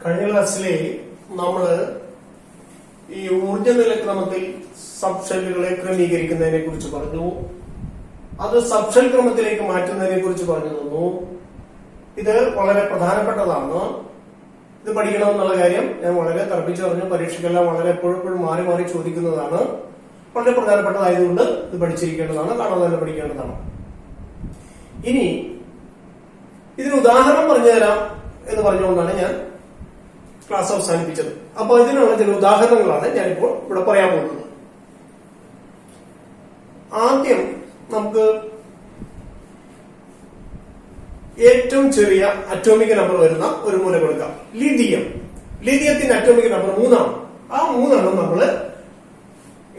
കഴിഞ്ഞ ക്ലാസ്സിലെ നമ്മള് ഈ ഊർജ നിലക്രമത്തിൽ സബ്ഷെല്ലുകളെ ക്രമീകരിക്കുന്നതിനെ കുറിച്ച് പറഞ്ഞു. അത് സബ്ഷെൽ ക്രമത്തിലേക്ക് മാറ്റുന്നതിനെ കുറിച്ച് പറഞ്ഞു തന്നു. ഇത് വളരെ പ്രധാനപ്പെട്ടതാണ്. ഇത് പഠിക്കണമെന്നുള്ള കാര്യം ഞാൻ വളരെ തർപ്പിച്ചു പറഞ്ഞു. പരീക്ഷയ്ക്കെല്ലാം വളരെ എപ്പോഴും മാറി മാറി ചോദിക്കുന്നതാണ്. വളരെ പ്രധാനപ്പെട്ടതായതുകൊണ്ട് ഇത് പഠിച്ചിരിക്കേണ്ടതാണ്, കാണാതെ തന്നെ പഠിക്കേണ്ടതാണ്. ഇനി ഇതിന് ഉദാഹരണം പറഞ്ഞു തരാം എന്ന് പറഞ്ഞുകൊണ്ടാണ് ഞാൻ ക്ലാസ് അവസാനിപ്പിച്ചത്. അപ്പൊ ഇതിനുള്ള ചില ഉദാഹരണങ്ങളാണ് ഞാനിപ്പോൾ ഇവിടെ പറയാൻ പോകുന്നത്. ആദ്യം നമുക്ക് ഏറ്റവും ചെറിയ അറ്റോമിക് നമ്പർ വരുന്ന ഒരു മൂലകം എടുക്കാം. ലിഥിയത്തിന്റെ അറ്റോമിക് നമ്പർ 3 ആണ്. ആ 3 നമ്മൾ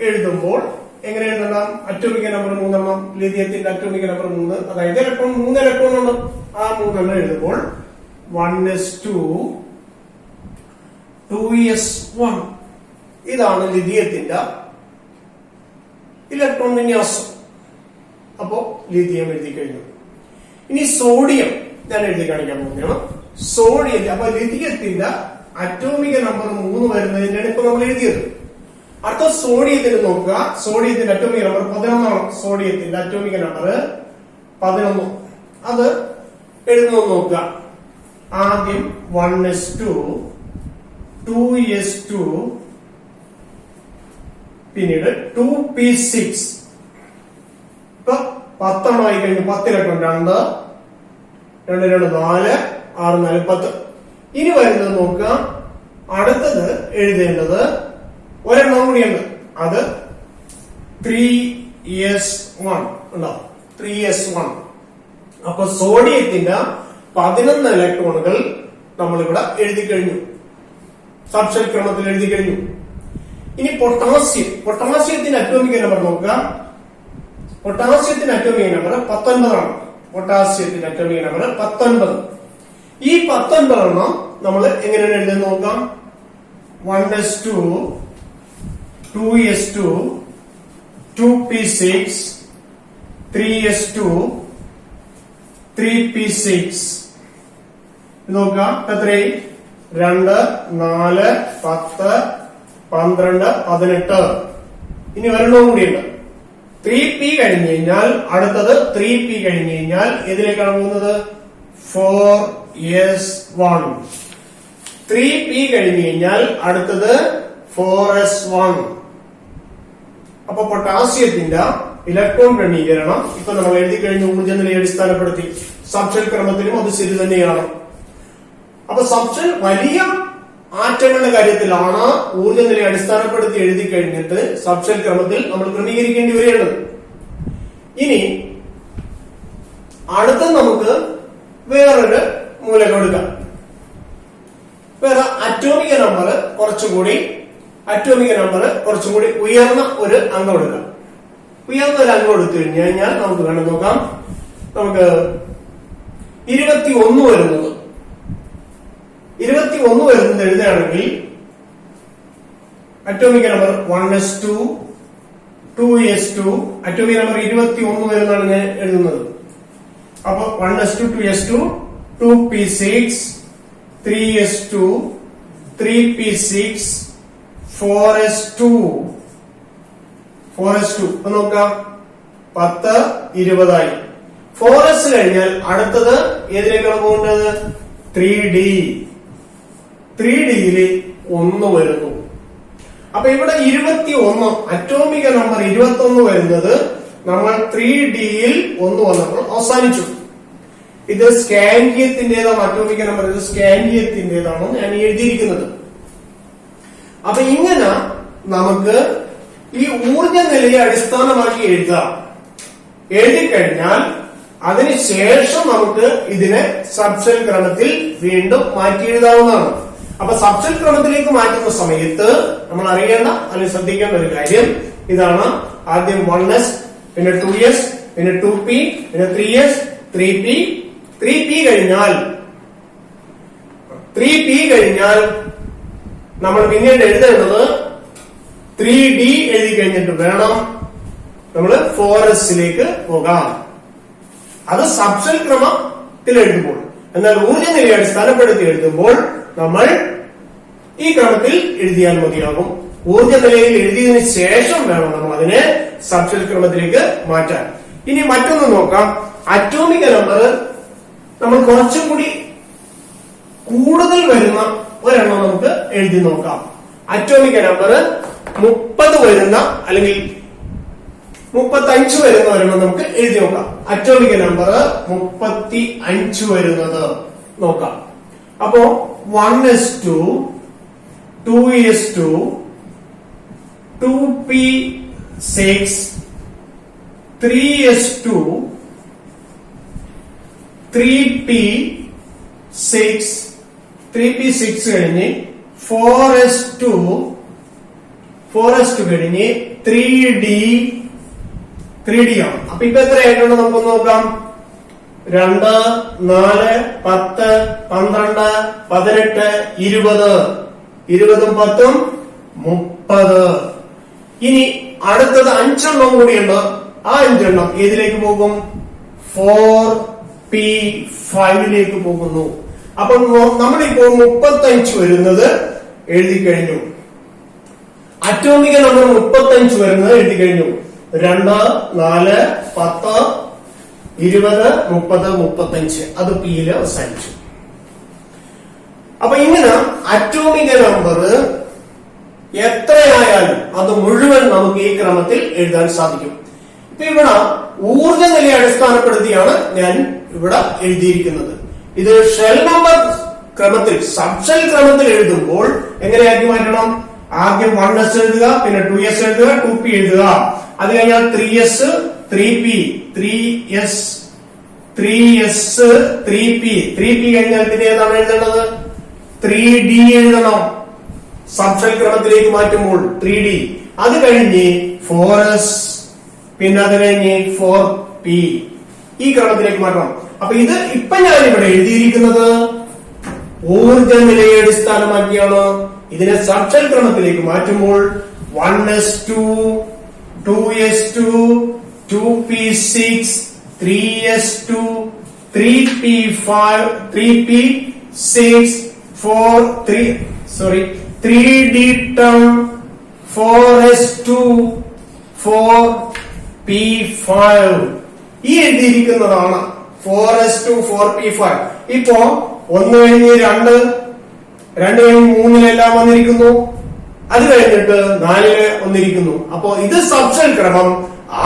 എഴുതുമ്പോൾ എങ്ങനെ എഴുതണം? അറ്റോമിക് നമ്പർ 3, ലിഥിയത്തിന്റെ അറ്റോമിക് നമ്പർ 3, അതായത് ഇലക്ട്രോൺ 3 ഇലക്ട്രോൺ ഉണ്ട്. ആ 3 എഴുതുമ്പോൾ 1s2 2s1 ഇതാണ് ലിഥിയത്തിന്റെ ഇലക്ട്രോൺ വിന്യാസം. അപ്പോ ലിഥിയം എഴുതി കഴിഞ്ഞു. ഇനി സോഡിയം ഞാൻ എഴുതി കാണിക്കാൻ പോകുന്നതാണ്. സോഡിയം അപ്പൊ ലിഥിയത്തിന്റെ അറ്റോമിക് നമ്പർ 3 വരുന്നതിനാണ് ഇപ്പൊ നമ്മൾ എഴുതിയത്. അടുത്ത സോഡിയത്തിന് നോക്കുക. സോഡിയത്തിന്റെ അറ്റോമിക് നമ്പർ 11 ആണ്. സോഡിയത്തിന്റെ അറ്റോമിക് നമ്പർ 11. അത് എഴുതുന്നത് നോക്കുക. ആദ്യം 1s2 2s2 പിന്നീട് 2p6. ഇപ്പൊ 10 ആയി കഴിഞ്ഞു. 10 ഇലക്ട്രോൺ 2 2 2 4 6 4 10. ഇനി വരുന്നത് നോക്കുക. അടുത്തത് എഴുതേണ്ടത് ഒരെണ്ണം കൂടിയുണ്ട്. അത് 3s1 ഉണ്ടാവും. 3s1. അപ്പൊ സോഡിയത്തിന്റെ 11 ഇലക്ട്രോണുകൾ നമ്മളിവിടെ എഴുതി കഴിഞ്ഞു. സബ്ഷെൽ ക്രമത്തിൽ എഴുതി കഴിഞ്ഞു. ഇനി പൊട്ടാസ്യത്തിന്റെ അറ്റോമിക് നമ്പർ നോക്കുക. പൊട്ടാസ്യത്തിന്റെ അറ്റോമിക് നമ്പർ 19 ആണ്. പൊട്ടാസ്യത്തിന്റെ അറ്റോമിക് നമ്പർ 19. ഈ 19 നമ്മൾ എങ്ങനെയാണ് എഴുതുന്നത് നോക്കാം. 1s2 2s2 2p6 3s2 3p6 നോക്കാം. എത്രയും 2 4 10 12 18. ഇനി ഒരെണ്ണവും കൂടിയുണ്ട്. 3p കഴിഞ്ഞു കഴിഞ്ഞാൽ അടുത്തത് 3p കഴിഞ്ഞു കഴിഞ്ഞാൽ ഇതിലേക്കാണ് പോകുന്നത് 4s1. 3p കഴിഞ്ഞു കഴിഞ്ഞാൽ അടുത്തത് 4s1. അപ്പൊ പൊട്ടാസ്യത്തിന്റെ ഇലക്ട്രോൺ ക്രമീകരണം ഇപ്പൊ നമ്മൾ എഴുതി കഴിഞ്ഞു. ഊർജ്ജ നിലയെ അടിസ്ഥാനപ്പെടുത്തി സബ്ഷെൽ ക്രമത്തിലും അത് ശരി തന്നെയാണ്. അപ്പൊ സബ്ഷെൽ വലിയ ആറ്റങ്ങളുടെ കാര്യത്തിലാണ് ഊർജ്ജ നിലയെ അടിസ്ഥാനപ്പെടുത്തി എഴുതി കഴിഞ്ഞിട്ട് സബ്ഷെൽ ക്രമത്തിൽ നമ്മൾ ക്രമീകരിക്കേണ്ടി വരികയാണ്. ഇനി അടുത്ത നമുക്ക് വേറൊരു മൂലകം എടുക്കാം. വേറെ അറ്റോമിക് നമ്പർ കുറച്ചും കൂടി ഉയർന്ന ഒരു അംഗം എടുക്കാം. ഉയർന്ന ഒരു അംഗം എടുത്തു കഴിഞ്ഞാൽ നമുക്ക് വേണം നോക്കാം. നമുക്ക് 21 വരുന്നത് എഴുതുകയാണെങ്കിൽ atomic number 1s2 2s2 atomic number 21 വരുന്നതാണ് ഞാൻ എഴുതുന്നത്. അപ്പൊ 1s2 2s2 2p6 3s2 3p6 4s2 അപ്പൊ നോക്കാം. 10 20 ആയി. 4s കഴിഞ്ഞാൽ അടുത്തത് ഏതിലേക്കാണ് പോകേണ്ടത്? 3d യിൽ 1 വരുന്നു. അപ്പൊ ഇവിടെ 21 അറ്റോമിക് നമ്പർ 21 വരുന്നത് നമ്മൾ 3d യിൽ 1 വന്നപ്പോൾ അവസാനിച്ചു. ഇത് സ്കാൻഡിയത്തിന്റേതാണ്. അറ്റോമിക് നമ്പർ ഇത് സ്കാൻഡിയത്തിന്റേതാണ് ഞാൻ എഴുതിയിരിക്കുന്നത്. അപ്പൊ ഇങ്ങനെ നമുക്ക് ഈ ഊർജ നിലയെ അടിസ്ഥാനമാക്കി എഴുതിക്കഴിഞ്ഞാൽ അതിനുശേഷം നമുക്ക് ഇതിനെ സബ്ഷെൽ ക്രമത്തിൽ വീണ്ടും മാറ്റി എഴുതാവുന്നതാണ്. അപ്പൊ സബ്ഷെൽ ക്രമത്തിലേക്ക് മാറ്റുന്ന സമയത്ത് നമ്മൾ അറിയേണ്ട അല്ലെങ്കിൽ ശ്രദ്ധിക്കേണ്ട ഒരു കാര്യം ഇതാണ്. ആദ്യം 1s, പിന്നെ 2s, പിന്നെ 2p, പിന്നെ 3s, 3p കഴിഞ്ഞാൽ നമ്മൾ പിന്നീട് എഴുതേണ്ടത് 3d എഴുതി കഴിഞ്ഞിട്ട് വേണം നമ്മൾ 4s പോകാം. അത് സബ്ഷെൽ ക്രമത്തിൽ എഴുതുമ്പോൾ. എന്നാൽ ഊർജ്ജ നിലയെ അടിസ്ഥാനപ്പെടുത്തി എഴുതുമ്പോൾ നമ്മൾ ഈ ക്രമത്തിൽ എഴുതിയാൽ മതിയാകും. ഊർജ്ജ നിലയിൽ എഴുതിയതിനു ശേഷം വേണം നമ്മൾ അതിനെ സബ്ഷെൽ ക്രമത്തിലേക്ക് മാറ്റാൻ. ഇനി മറ്റൊന്ന് നോക്കാം. അറ്റോമിക് നമ്പർ നമ്മൾ കുറച്ചും കൂടി കൂടുതൽ വരുന്ന ഒരെണ്ണം നമുക്ക് എഴുതി നോക്കാം. അറ്റോമിക് നമ്പർ 30 വരുന്ന അല്ലെങ്കിൽ 35 വരുന്ന ഒരെണ്ണം നമുക്ക് എഴുതി നോക്കാം. അറ്റോമിക് നമ്പർ 35 വരുന്നത് നോക്കാം. അപ്പോ 1s2 2s2 2p6 3s2 3p6 കഴിഞ്ഞ് 4s2 കഴിഞ്ഞ് 3d ആണ്. അപ്പൊ ഇപ്പൊ എത്രയായിട്ടുണ്ട് നമുക്കൊന്ന് നോക്കാം. 2 4 10 12 18 20 20 10 30. ഇനി അടുത്തത് 5 എണ്ണം കൂടിയുണ്ട്. ആ 5 എണ്ണം ഏതിലേക്ക് പോകും? 4p5 പോകുന്നു. അപ്പൊ നമ്മളിപ്പോ 35 വരുന്നത് എഴുതി കഴിഞ്ഞു. അറ്റോമിക് നമ്പർ 35 വരുന്നത് എഴുതി കഴിഞ്ഞു. 2 4 10 20 30 35 അത് പിയിൽ അവസാനിച്ചു. അപ്പൊ ഇങ്ങനെ അറ്റോമിക് നമ്പർ എത്രയായാലും അത് മുഴുവൻ നമുക്ക് ഈ ക്രമത്തിൽ എഴുതാൻ സാധിക്കും. ഇപ്പൊ ഇവിടെ ഊർജ്ജ നിലയെ അടിസ്ഥാനപ്പെടുത്തിയാണ് ഞാൻ ഇവിടെ എഴുതിയിരിക്കുന്നത്. ഇത് ഷെൽ നമ്പർ ക്രമത്തിൽ സബ്ഷെൽ ക്രമത്തിൽ എഴുതുമ്പോൾ എങ്ങനെയാക്കി മാറ്റണം? ആദ്യം 1s എഴുതുക, പിന്നെ 2s എഴുതുക, 2p എഴുതുക. അത് കഴിഞ്ഞാൽ 3s 3p 3s 3p കഴിഞ്ഞാൽ പിന്നെ ഏതാണ് എഴുതേണ്ടത്? 3d എഴുതണം. സബ്ഷെൽ ക്രമത്തിലേക്ക് മാറ്റുമ്പോൾ 3d. അത് കഴിഞ്ഞ് 4s, പിന്നെ അത് കഴിഞ്ഞ് 4p ഈ ക്രമത്തിലേക്ക് മാറ്റണം. അപ്പൊ ഇത് ഇപ്പൊ ഞാൻ ഇവിടെ എഴുതിയിരിക്കുന്നത് ഊർജ്ജ നിലയെ അടിസ്ഥാനമാക്കിയാണ്. ഇതിനെ സബ്ഷെൽ ക്രമത്തിലേക്ക് മാറ്റുമ്പോൾ 1s2 2s2 2p6 3s2 3p5 3p6 3d term 4s2 4p5 ഈ എഴുതിയിരിക്കുന്നതാണ് 4s2 4p5. ഇപ്പോ 1 കഴിഞ്ഞ് 2 കഴിഞ്ഞ് 3 വന്നിരിക്കുന്നു. അത് കഴിഞ്ഞിട്ട് 4 വന്നിരിക്കുന്നു. അപ്പോ ഇത് സബ്ഷെൽ ക്രമം.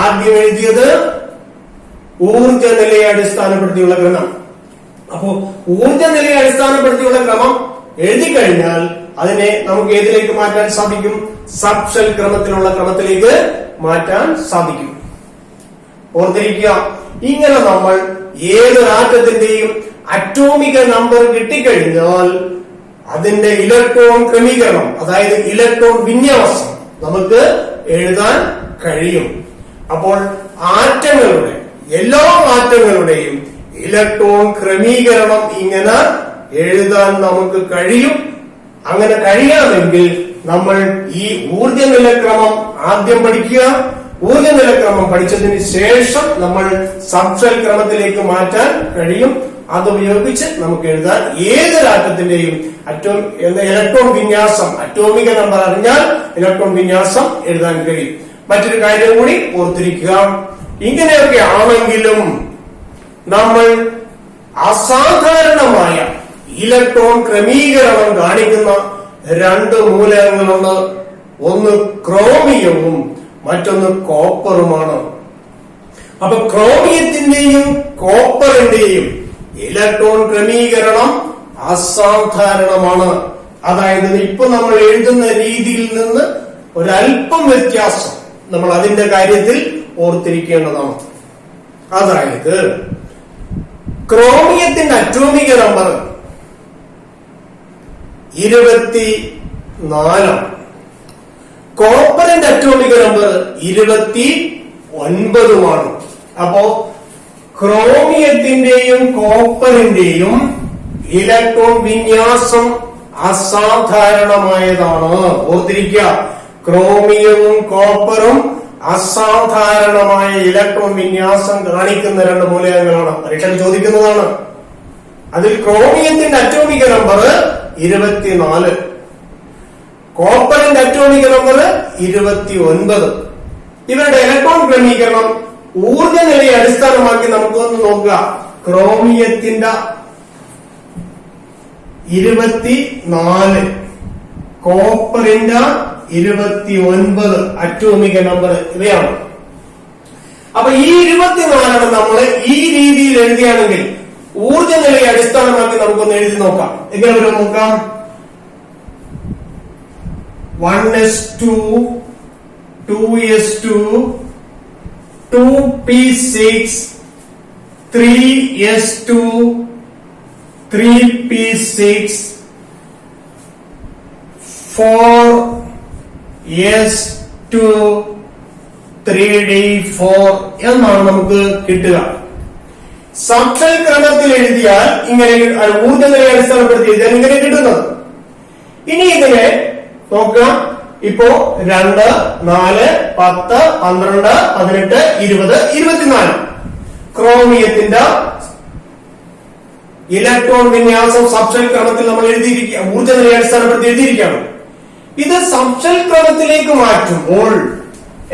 ആദ്യം എഴുതിയത് ഊർജ്ജ നിലയെ അടിസ്ഥാനപ്പെടുത്തിയുള്ള ക്രമം. അപ്പോ ഊർജ്ജ നിലയെ അടിസ്ഥാനപ്പെടുത്തിയുള്ള ക്രമം എഴുതി കഴിഞ്ഞാൽ അതിനെ നമുക്ക് ഏതിലേക്ക് മാറ്റാൻ സാധിക്കും? സബ്ഷെൽ ക്രമത്തിലുള്ള ക്രമത്തിലേക്ക് മാറ്റാൻ സാധിക്കും. ഓർത്തിരിക്കുക, ഇങ്ങനെ നമ്മൾ ഏതൊരാറ്റത്തിന്റെയും അറ്റോമിക് നമ്പർ കിട്ടിക്കഴിഞ്ഞാൽ അതിന്റെ ഇലക്ട്രോൺ ക്രമീകരണം, അതായത് ഇലക്ട്രോൺ വിന്യാസം നമുക്ക് എഴുതാൻ കഴിയും. അപ്പോൾ ആറ്റങ്ങളുടെ എല്ലാ ആറ്റങ്ങളുടെയും ഇലക്ട്രോൺ ക്രമീകരണം ഇങ്ങനെ എഴുതാൻ നമുക്ക് കഴിയും. അങ്ങനെ കഴിയാമെങ്കിൽ നമ്മൾ ഈ ഊർജ്ജ നിലക്രമം ആദ്യം പഠിക്കുക. ഊർജ്ജ നിലക്രമം പഠിച്ചതിന് ശേഷം നമ്മൾ സബ്ഷെൽ ക്രമത്തിലേക്ക് മാറ്റാൻ കഴിയും. അതുപയോഗിച്ച് നമുക്ക് എഴുതാൻ ഏതൊരാറ്റത്തിന്റെയും ഇലക്ട്രോൺ വിന്യാസം, അറ്റോമിക് നമ്പർ അറിഞ്ഞാൽ ഇലക്ട്രോൺ വിന്യാസം എഴുതാൻ കഴിയും. മറ്റൊരു കാര്യം കൂടി ഓർത്തിരിക്കുക, ഇങ്ങനെയൊക്കെ ആണെങ്കിലും നമ്മൾ അസാധാരണമായ ഇലക്ട്രോൺ ക്രമീകരണം കാണിക്കുന്ന 2 മൂലകങ്ങളുണ്ട്. ഒന്ന് ക്രോമിയവും മറ്റൊന്ന് കോപ്പറുമാണ്. അപ്പൊ ക്രോമിയത്തിന്റെയും കോപ്പറിന്റെയും ഇലക്ട്രോൺ ക്രമീകരണം അസാധാരണമാണ്. അതായത് ഇപ്പൊ നമ്മൾ എഴുതുന്ന രീതിയിൽ നിന്ന് ഒരല്പം വ്യത്യാസം നമ്മൾ അതിന്റെ കാര്യത്തിൽ ഓർത്തിരിക്കേണ്ടതാണ്. അതായത് ക്രോമിയത്തിന്റെ അറ്റോമിക് നമ്പർ 24, കോപ്പറിന്റെ അറ്റോമിക് നമ്പർ 29. അപ്പോ ക്രോമിയത്തിന്റെയും കോപ്പറിന്റെയും ഇലക്ട്രോൺ വിന്യാസം അസാധാരണമായതാണ്. ഓർത്തിരിക്കുക, ക്രോമിയവും കോപ്പറും അസാധാരണമായ ഇലക്ട്രോൺ വിന്യാസം കാണിക്കുന്ന 2 മൂലകങ്ങളാണ്. പരീക്ഷയിൽ ചോദിക്കുന്നതാണ്. അതിൽ ക്രോമിയത്തിന്റെ അറ്റോമിക് നമ്പർ 24, കോപ്പറിന്റെ അറ്റോമിക് നമ്പർ 29. ഇവരുടെ ഇലക്ട്രോൺ ക്രമീകരണം ഊർജ നിലയെ അടിസ്ഥാനമാക്കി നമുക്കൊന്ന് നോക്കുക. ക്രോമിയത്തിന്റെ 24, കോപ്പറിന്റെ 29 അറ്റോമിക നമ്പർ ഇവയാണ്. അപ്പൊ ഈ 24 നമ്മൾ ഈ രീതിയിൽ എഴുതിയാണെങ്കിൽ ഊർജ നിലയെ അടിസ്ഥാനമാക്കി നമുക്കൊന്ന് എഴുതി നോക്കാം. എങ്ങനെ വരും നോക്കാം. 1s2, 2s2, 2p6, 3s2, 3p6, 4s2, 3d4 എന്നാണ് നമുക്ക് കിട്ടുക. സബ്ഷെൽ ക്രമത്തിൽ എഴുതിയാൽ ഇങ്ങനെ ഊർജ നിലയെ അടിസ്ഥാനപ്പെടുത്തി എഴുതിയാൽ ഇങ്ങനെ കിട്ടുന്നത്. ഇനി ഇതിനെ നോക്കാം. ഇപ്പോ 2, 4, 10, 12, 18, 20, 24 ക്രോമിയത്തിന്റെ ഇലക്ട്രോൺ വിന്യാസം സബ്ഷെൽ ക്രമത്തിൽ നമ്മൾ എഴുതിയിരിക്കുക, ഊർജ നിലയെ അടിസ്ഥാനപ്പെടുത്തി എഴുതിയിരിക്കുകയാണ്. ഇത് സബ്ഷെൽ ക്രമത്തിലേക്ക് മാറ്റുമ്പോൾ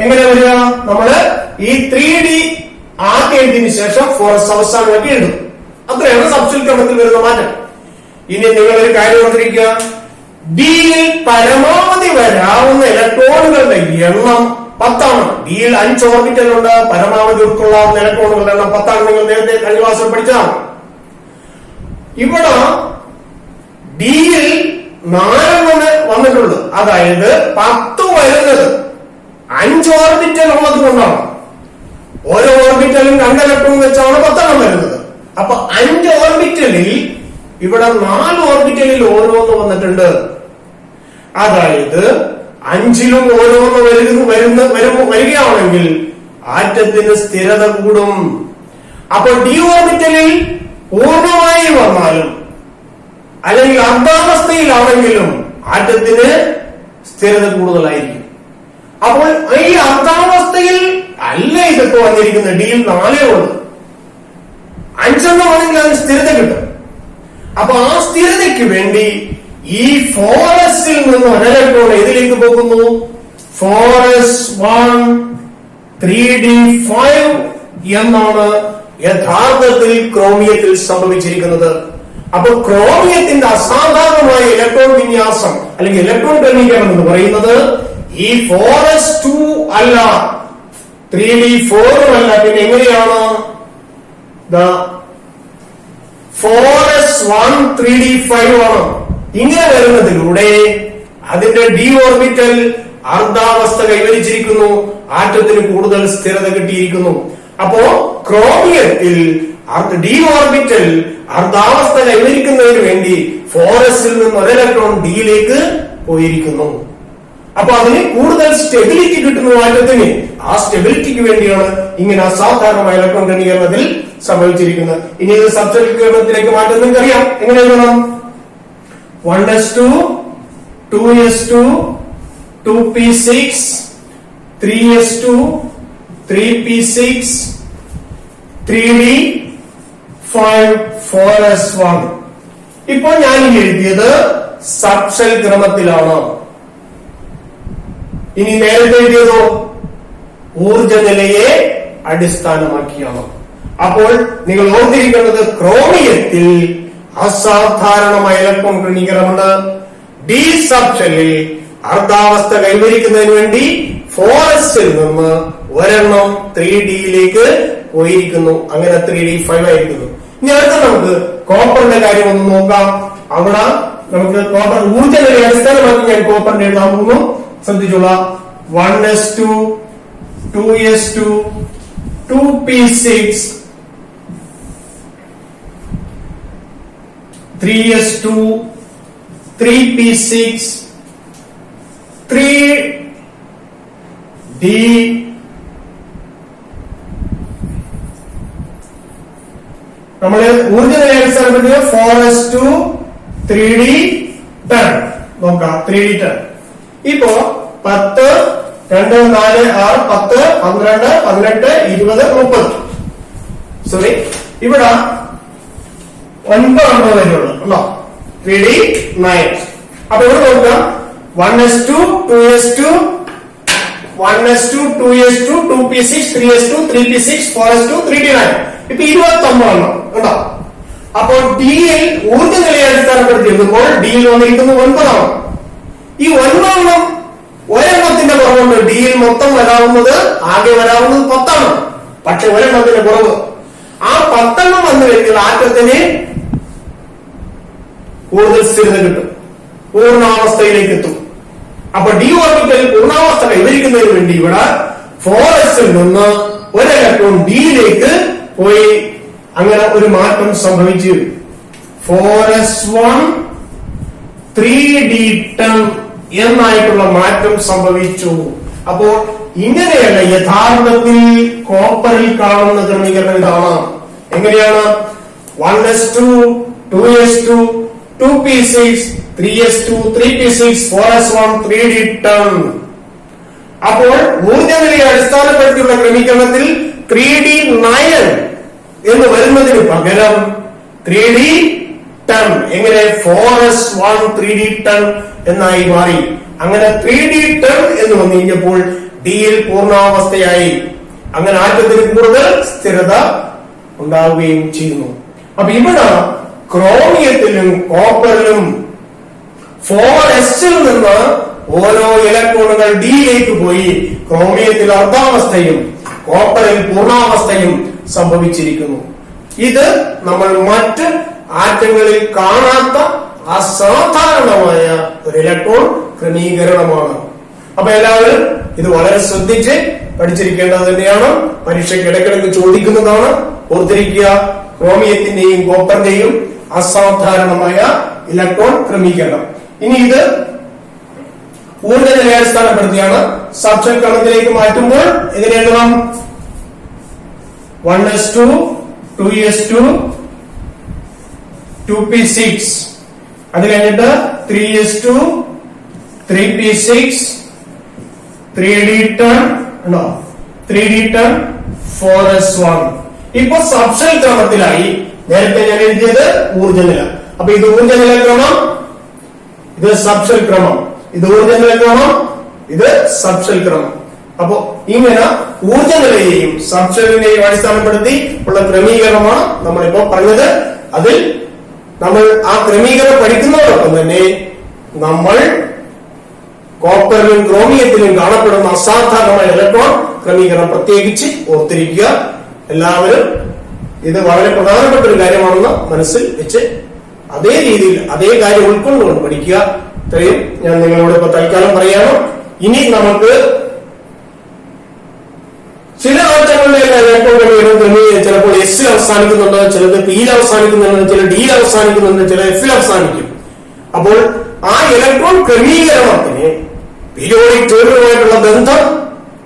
എങ്ങനെ വരിക? നമ്മള് ഈ 3D ആദ്യം എഴുതിയതിനു ശേഷം 4s അവസാനമാക്കി എഴുതും. അത്രയാണ് സബ്ഷെൽ ക്രമത്തിൽ വരുന്ന മാറ്റം. ഇനി നിങ്ങളൊരു കാര്യം ഓർത്തിരിക്കുക. ഡിയിൽ പരമാവധി വരാവുന്ന ഇലക്ട്രോണുകളുടെ എണ്ണം 10 ആണ്. ഡിയിൽ 5 ഓർബിറ്റൽ ഉണ്ട്. പരമാവധി ഉൾക്കൊള്ളാവുന്ന ഇലക്ട്രോണുകളുടെ എണ്ണം 10 ആണ്. നിങ്ങൾ നേരത്തെ കഴിഞ്ഞ ക്ലാസ്സിൽ പഠിച്ചതാണ്. ഇവിടെ ഡിയിൽ 4 വന്നിട്ടുള്ളത്. അതായത് 10 വരുന്നത് 5 ഓർബിറ്റൽ ഉള്ളത് കൊണ്ടാണ്. ഓരോ ഓർബിറ്റലും 2 ഇലക്ട്രോൺ വെച്ചാണ് 10 വരുന്നത്. അപ്പൊ 5 ഓർബിറ്റലിൽ ഇവിടെ 4 ഓർബിറ്റലിൽ ഓരോന്ന് വന്നിട്ടുണ്ട്. അതായത് 5ലും ഓരോന്ന് വരികയാണെങ്കിൽ ആറ്റത്തിന് സ്ഥിരത കൂടും. അപ്പൊ ഡി ഓർബിറ്റലിൽ പൂർണ്ണമായി വന്നാലും അല്ലെങ്കിൽ അർദ്ധാവസ്ഥയിലാണെങ്കിലും ആറ്റത്തിന് സ്ഥിരത കൂടുതലായിരിക്കും. അപ്പോൾ ഈ അർദ്ധാവസ്ഥയിൽ അല്ല ഇതൊക്കെ വന്നിരിക്കുന്നത്. ഡിയിൽ 4 ഉണ്ട്. 5 ആണെങ്കിൽ അതിന് സ്ഥിരത കിട്ടും. അപ്പൊ ആ സ്ഥിരതയ്ക്ക് വേണ്ടി ഈ 4sൽ നിന്ന് ഒരു ഇലക്ട്രോൺ ഇതിലേക്ക് പോകുന്നു. 4s1, 3d5 എന്നാണ് യഥാർത്ഥത്തിൽ ക്രോമിയത്തിൽ സംഭവിച്ചിരിക്കുന്നത്. അപ്പൊ ക്രോമിയത്തിന്റെ അസാധാരണമായ ഇലക്ട്രോൺ വിന്യാസം അല്ലെങ്കിൽ ഇലക്ട്രോൺ ക്രമീകരണം എന്ന് പറയുന്നത് ഈ 4s2 അല്ല, 3d4 അല്ല, പിന്നെ എങ്ങനെയാണ്? 4s1, 3d5 ആണ്. ഇങ്ങനെ വരുന്നതിലൂടെ അതിന്റെ ഡി ഓർബിറ്റൽ അർദ്ധാവസ്ഥ കൈവരിച്ചിരിക്കുന്നു. ആറ്റത്തിന് കൂടുതൽ സ്ഥിരത കിട്ടിയിരിക്കുന്നു. അപ്പോ ക്രോമിയത്തിൽ ഡി ഓർബിറ്റൽ അർദ്ധാവസ്ഥ കൈവരിക്കുന്നതിന് വേണ്ടി 4sൽ നിന്ന് ഒരു ഇലക്ട്രോൺ ഡിയിലേക്ക് പോയിരിക്കുന്നു. അപ്പൊ അതിന് കൂടുതൽ സ്റ്റെബിലിറ്റി കിട്ടുന്നു ആറ്റത്തിന്. ആ സ്റ്റെബിലിറ്റിക്ക് വേണ്ടിയാണ് ഇങ്ങനെ അസാധാരണമായ ഇലക്ട്രോൺ ക്രമീകരണത്തിൽ സംഭവിച്ചിരിക്കുന്നത്. ഇനി ഇത് സബ്ഷെൽ ക്രമത്തിലേക്ക് മാറ്റം നിങ്ങൾക്ക് അറിയാം. എങ്ങനെ എഴുതണം? 1s2, 2s2, 2p6, 3s2, 3p6, 3d5, 4s1. ഇപ്പോൾ ഞാൻ എഴുതിയത് സബ്ഷെൽ ക്രമത്തിലാണ്. ഇനി നേരത്തെ എഴുതിയതോ ഊർജ നിലയെ അടിസ്ഥാനമാക്കിയാണ്. അപ്പോൾ നിങ്ങൾ ഓർത്തിരിക്കേണ്ടത് ക്രോമിയത്തിൽ അസാധാരണമായ ഇലക്ട്രോൺ ക്രമീകരണമുണ്ട്. ഡി സബ്ഷെല്ലിൽ അർദ്ധാവസ്ഥ കൈവരിക്കുന്നതിന് വേണ്ടി 4sൽ നിന്ന് ഒരെണ്ണം 3dയിലേക്ക് പോയിരിക്കുന്നു. അങ്ങനെ 3d5 ആയിരിക്കുന്നു. ഇനി അടുത്ത നമുക്ക് കോപ്പറിന്റെ കാര്യം ഒന്ന് നോക്കാം. അവിടെ നമുക്ക് കോപ്പർ ഊർജ നിലയെ അടിസ്ഥാനമാക്കി ഞാൻ കോപ്പറിന്റെ എഴുതാൻ പോകുന്നു. ശ്രദ്ധിച്ചുള്ള 1s2, 2s2, 2p6, 3s2, 3p6, 3d നമ്മള് ഊർജ നിലയെ അടിസ്ഥാനപ്പെടുത്തിയ 4s2, 3d10 നോക്കാം. 3d10 ഇപ്പോ 10, 2, 4, 6, 10, 12, 18, 20, 30. സോറി, ഇവിടെ 9 വരുള്ളൂ. 3d9. അപ്പൊ ഇവിടെ നോക്കാം. 1s2 2s2 1s2 2s2 2p6 3s2 3p6 4s2 3d9 ഇപ്പൊ 29 കേട്ടോ. അപ്പോൾ ഡിയിൽ ഊർജ്ജ നിലയെ അടിസ്ഥാനപ്പെടുത്തിയിരുന്നപ്പോൾ ഡിയിൽ വന്നിരിക്കുന്നത് 9 ആണ്. ഈ 9 ഒരെണ്ണത്തിന്റെ കുറവുണ്ട്. ഡിയിൽ മൊത്തം വരാവുന്നത് ആകെ വരാവുന്നത് 10 ആണ്. പക്ഷെ ഒരെണ്ണത്തിന്റെ കുറവ്. ആ 10 വന്നു കഴിഞ്ഞാൽ ആറ്റത്തിന് കൂടുതൽ സ്ഥിരത കിട്ടും, പൂർണ്ണാവസ്ഥയിലേക്ക് എത്തും. അപ്പൊ ഡി ഓർബിറ്റൽ പൂർണ്ണാവസ്ഥ കൈവരിക്കുന്നതിന് വേണ്ടി ഇവിടെ 4s നിന്ന് ഒരു ഇലക്ട്രോൺ ഡിയിലേക്ക് പോയി. അങ്ങനെ ഒരു മാറ്റം സംഭവിച്ചു. 4s1 3d10 എന്നായിട്ടുള്ള മാറ്റം സംഭവിച്ചു. അപ്പോൾ ഇങ്ങനെയല്ല യഥാർത്ഥത്തിൽ കോപ്പറിൽ കാണുന്ന ക്രമീകരണം ഇതാണ്. എങ്ങനെയാണ്? 1s2 2s2 2p6 3s2 3p6 4s1 3d10. അപ്പോൾ ഊർജ്ജ നിലയെ അടിസ്ഥാനപ്പെടുത്തിയുള്ള ക്രമീകരണത്തിൽ 3d9 എന്ന് വരുന്നതിന് പകരം 3d10 എങ്ങനെ 4s1 3d10 എന്നായി മാറി. അങ്ങനെ 3d10 എന്ന് വന്നു കഴിഞ്ഞപ്പോൾ ഡിയിൽ പൂർണ്ണാവസ്ഥയായി. അങ്ങനെ ആറ്റത്തിന് കൂടുതൽ സ്ഥിരത ഉണ്ടാവുകയും ചെയ്യുന്നു. അപ്പൊ ഇവിടെ ക്രോമിയത്തിലും കോപ്പറിലും 4s നിന്ന് ഓരോ ഇലക്ട്രോണുകൾ ഡിയിലേക്ക് പോയി. ക്രോമിയത്തിൽ അർദ്ധാവസ്ഥയും കോപ്പറിൽ പൂർണ്ണാവസ്ഥയും സംഭവിച്ചിരിക്കുന്നു. ഇത് നമ്മൾ മറ്റ് ആറ്റങ്ങളിൽ കാണാത്ത അസാധാരണമായ ഒരു ഇലക്ട്രോൺ ക്രമീകരണമാണ്. അപ്പൊ എല്ലാവരും ഇത് വളരെ ശ്രദ്ധിച്ച് പഠിച്ചിരിക്കേണ്ടത് തന്നെയാണ്. പരീക്ഷയ്ക്ക് ഇടയ്ക്കിടയ്ക്ക് ചോദിക്കുന്നതാണ്. ഓർത്തിരിക്കുക, ക്രോമിയത്തിന്റെയും കോപ്പറിന്റെയും അസാധാരണമായ ഇലക്ട്രോൺ ക്രമീകരണം. ഇനി ഇത് ഊർജ്ജ നിലയെ അടിസ്ഥാനപ്പെടുത്തിയാണ്. സബ്ഷെൽ ക്രമത്തിലേക്ക് മാറ്റുമ്പോൾ എങ്ങനെ എഴുതണം? 1s2 2s2 2p6 അത് കഴിഞ്ഞിട്ട് 3s2 3p6 3d10 3d10 4s1. ഇപ്പൊ സബ്ഷെൽ ക്രമത്തിലായി. നേരത്തെ ഞാൻ എഴുതിയത് ഊർജ്ജനില. അപ്പൊ ഇത് ഊർജ്ജനില ക്രമം, ഇത് സബ്ഷെൽ ക്രമം. ഇത് ഊർജ്ജനില ക്രമം, ഇത് സബ്ഷെൽ ക്രമം. അപ്പോ ഇങ്ങനെ ഊർജ്ജനിലയെയും സബ്ഷെലിനെയും അടിസ്ഥാനപ്പെടുത്തി ഉള്ള ക്രമീകരണമാണ് നമ്മളിപ്പോ പറഞ്ഞത്. അതിൽ നമ്മൾ ആ ക്രമീകരണം പഠിക്കുന്നതോടൊപ്പം തന്നെ നമ്മൾ കോപ്പറിലും ക്രോമിയത്തിലും കാണപ്പെടുന്ന അസാധാരണമായ ഇലക്ട്രോൺ ക്രമീകരണം പ്രത്യേകിച്ച് ഓർത്തിരിക്കുക. എല്ലാവരും ഇത് വളരെ പ്രധാനപ്പെട്ട ഒരു കാര്യമാണെന്ന് മനസ്സിൽ വെച്ച് അതേ രീതിയിൽ അതേ കാര്യം ഉൾക്കൊണ്ടുകൊണ്ട് പഠിക്കുക. ഇത്രയും ഞാൻ നിങ്ങളോട് ഇപ്പൊ തൽക്കാലം പറയാമോ. ഇനി നമുക്ക് ചില ആറ്റങ്ങളുടെ ഇലക്ട്രോൺ ക്രമീകരണം ചിലപ്പോൾ എസിൽ അവസാനിക്കുന്നുണ്ട്, ചിലത് പിയിൽ അവസാനിക്കുന്നുണ്ട്, ചില ഡിയിൽ അവസാനിക്കുന്നുണ്ട്, ചില എഫിൽ അവസാനിക്കും. അപ്പോൾ ആ ഇലക്ട്രോൺ ക്രമീകരണത്തിന് പീരിയോഡിക് ടേബിളുമായിട്ടുള്ള ബന്ധം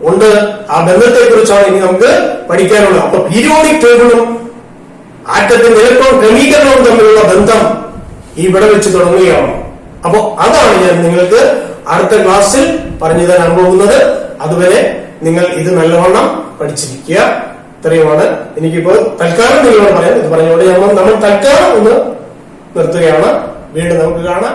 ഉണ്ട്. ആ ബന്ധത്തെ കുറിച്ചാണ് ഇനി നമുക്ക് പഠിക്കാനുള്ളത്. അപ്പൊ പീരിയോഡിക് ടേബിളും ആറ്റത്തിന്റെ ഇലക്ട്രോൺ ക്രമീകരണവും തമ്മിലുള്ള ബന്ധം ഇവിടെ വെച്ച് തുടങ്ങുകയാണ്. അപ്പൊ അതാണ് ഞാൻ നിങ്ങൾക്ക് അടുത്ത ക്ലാസ്സിൽ പറഞ്ഞു തരാൻ പോകുന്നത്. അതുവരെ നിങ്ങൾ ഇത് നല്ലവണ്ണം പഠിച്ചിരിക്കുക. ഇത്രയുമാണ് എനിക്കിപ്പോ തൽക്കാലം നിങ്ങളോട് പറയാം. ഇത് പറഞ്ഞുകൊണ്ട് നമ്മൾ തൽക്കാലം ഒന്ന് നിർത്തുകയാണ്. വീണ്ടും നമുക്ക് കാണാം.